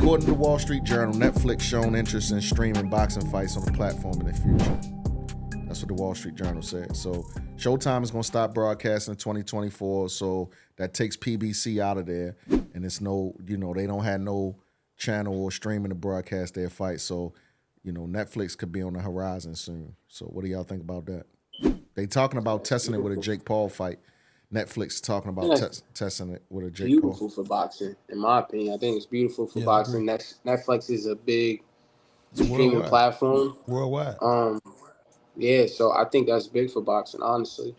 According to the Wall Street Journal, Netflix shown interest in streaming boxing fights on the platform in the future. That's what the Wall Street Journal said. So Showtime is going to stop broadcasting in 2024. So that takes PBC out of there. And it's no, they don't have no channel or streaming to broadcast their fight. So, Netflix could be on the horizon soon. So what do y'all think about that? They talking about testing it with a Jake Paul fight. Netflix talking about testing it with a Jake Paul. Beautiful for boxing, in my opinion. I think it's beautiful for boxing. Netflix is a big streaming platform. Worldwide. Yeah, so I think that's big for boxing, honestly.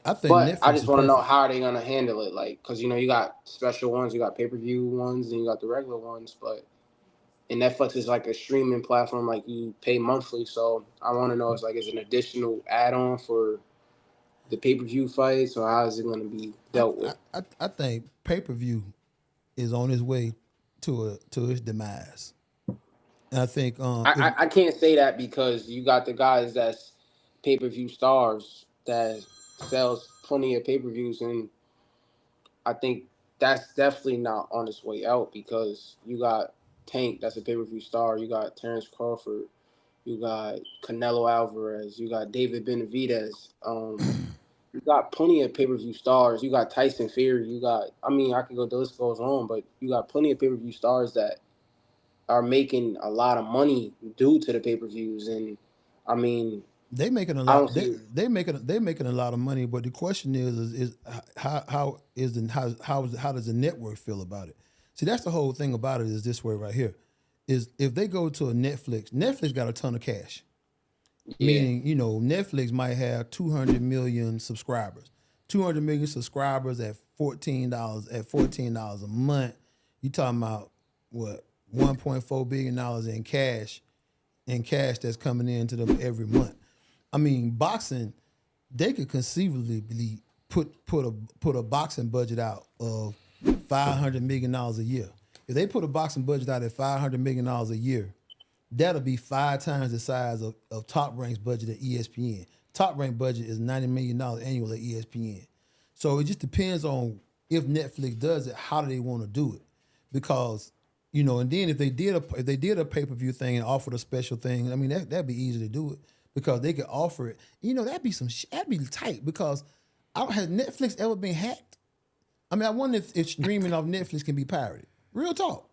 I just want to know how they're going to handle it. Like, because, you got special ones, you got pay-per-view ones, and you got the regular ones. But and Netflix is like a streaming platform, like you pay monthly. So I want to know, is an additional add-on for the pay-per-view fights, or how is it going to be dealt with? I think pay-per-view is on its way to its demise. And I think I can't say that because you got the guys that's pay-per-view stars that sells plenty of pay-per-views, and I think that's definitely not on its way out because you got Tank, that's a pay-per-view star. You got Terrence Crawford. You got Canelo Alvarez. You got David Benavidez. You got plenty of pay-per-view stars. You got Tyson Fury. I could go, the list goes on, but you got plenty of pay-per-view stars that are making a lot of money due to the pay-per-views. And they making a lot. They making a lot of money. But the question is how does the network feel about it? See, that's the whole thing about it. Is this way right here? Is if they go to a Netflix got a ton of cash. Yeah. Meaning, Netflix might have 200 million subscribers. 200 million subscribers at $14 a month. You talking about what? $1.4 billion in cash that's coming into them every month. Boxing, they could conceivably put a boxing budget out of $500 million a year. If they put a boxing budget out at $500 million a year, that'll be 5 times the size of Top Rank's budget at ESPN. Top Rank budget is $90 million annual at ESPN. So it just depends on if Netflix does it, how do they want to do it? Because, and then if they did a pay-per-view thing and offered a special thing, that'd be easy to do it because they could offer it. That'd be tight because has Netflix ever been hacked? I wonder if streaming off Netflix can be pirated. Real talk.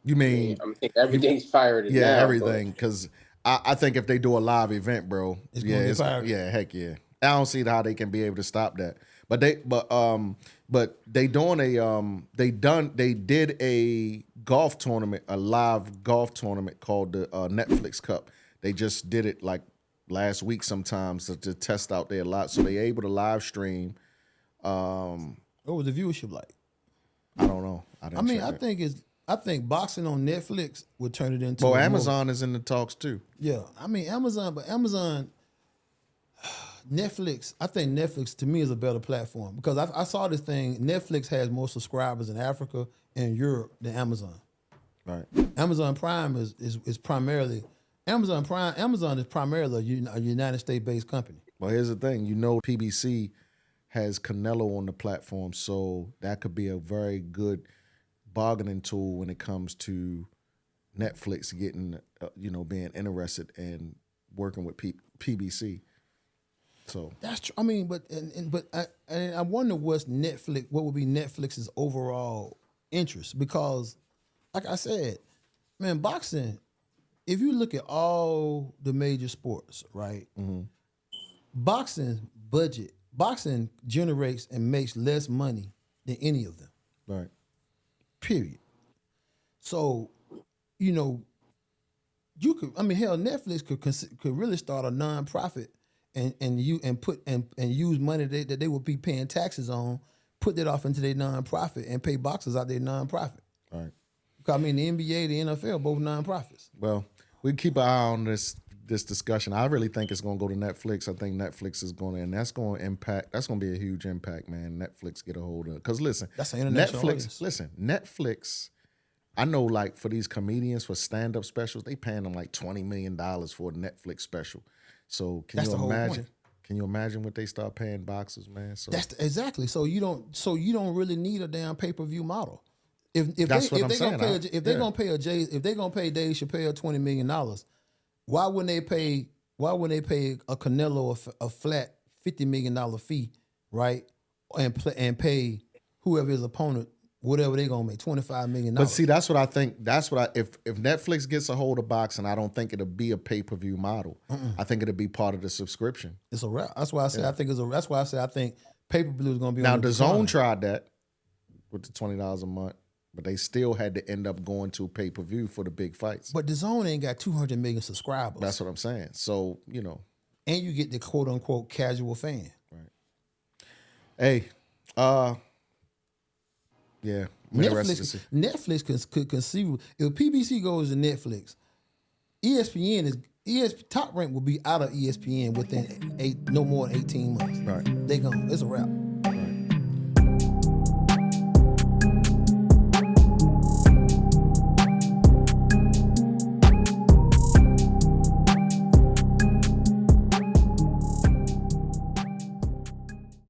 You mean? I think everything's pirated. Yeah, now, everything. Because I think if they do a live event, bro, it's gonna get pirated. Yeah, heck yeah. I don't see how they can be able to stop that. But they did a golf tournament, a live golf tournament called the Netflix Cup. They just did it like last week sometimes to test out their lot. So they able to live stream. What was the viewership like? I don't know. I think boxing on Netflix would turn it into. Well, Amazon is in the talks too. Yeah, Amazon, Netflix. I think Netflix to me is a better platform because I saw this thing. Netflix has more subscribers in Africa and Europe than Amazon. Right. Amazon Prime is primarily Amazon is primarily a United States based company. Well, here's the thing. PBC has Canelo on the platform, so that could be a very good bargaining tool when it comes to Netflix getting, being interested in working with PBC. So that's true. But I wonder what would be Netflix's overall interest because, like I said, man, boxing. If you look at all the major sports, right? Mm-hmm. Boxing generates and makes less money than any of them. Right. Period. So, you could. Netflix could really start a nonprofit and use money that they would be paying taxes on, put that off into their nonprofit and pay boxers out their nonprofit. Right. Because the NBA, the NFL, both nonprofits. Well, we keep an eye on this discussion. I really think it's going to go to Netflix. I think Netflix is going to, and that's going to impact. That's going to be a huge impact, man. Netflix get a hold of. Because listen, that's an international audience. Listen, Netflix. I know, like for these comedians for stand-up specials, they paying them like $20 million for a Netflix special. So can you imagine? Can you imagine what they start paying boxers, man? So exactly. So you don't really need a damn pay-per-view model. If That's they what I'm saying. if they're gonna pay Dave Chappelle $20 million, why wouldn't they pay a Canelo a flat $50 million fee, right? And pay whoever his opponent whatever they're gonna make, $25 million. But see, that's what I think. If Netflix gets a hold of boxing, I don't think it'll be a pay-per-view model. I think it'll be part of the subscription. It's a wrap. That's why I say that's why I say I think pay-per-view is gonna be Now on the DAZN tried that with the $20 a month, but they still had to end up going to pay-per-view for the big fights. But DAZN ain't got 200 million subscribers. That's what I'm saying. So, and you get the quote unquote casual fan. Right. Hey, yeah. Netflix could conceive if PBC goes to Netflix, top rank will be out of ESPN within no more than 18 months. Right. They gone. It's a wrap.